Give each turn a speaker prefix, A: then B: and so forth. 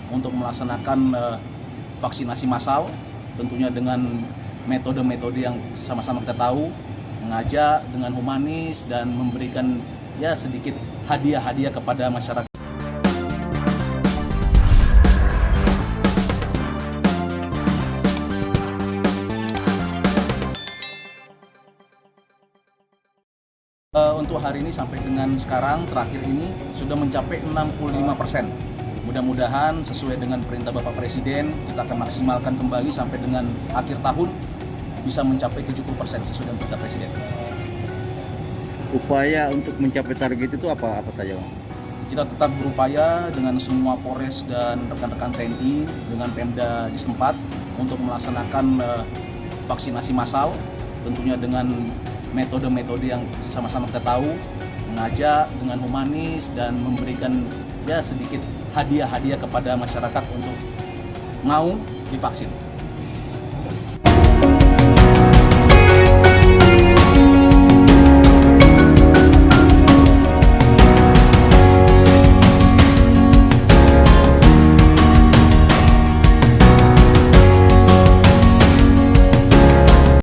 A: untuk melaksanakan vaksinasi massal, tentunya dengan metode-metode yang sama-sama kita tahu, mengajak dengan humanis dan memberikan ya sedikit hadiah-hadiah kepada masyarakat. Untuk hari ini sampai dengan sekarang terakhir ini sudah mencapai 65%. Mudah-mudahan sesuai dengan perintah Bapak Presiden, kita akan maksimalkan kembali sampai dengan akhir tahun bisa mencapai 70% sesuai dengan perintah Presiden.
B: Upaya untuk mencapai target itu apa saja, Bang?
A: Kita tetap berupaya dengan semua Polres dan rekan-rekan TNI dengan Pemda di setempat untuk melaksanakan vaksinasi massal, tentunya dengan metode-metode yang sama-sama kita tahu, mengajak dengan humanis dan memberikan ya sedikit hadiah-hadiah kepada masyarakat untuk mau divaksin.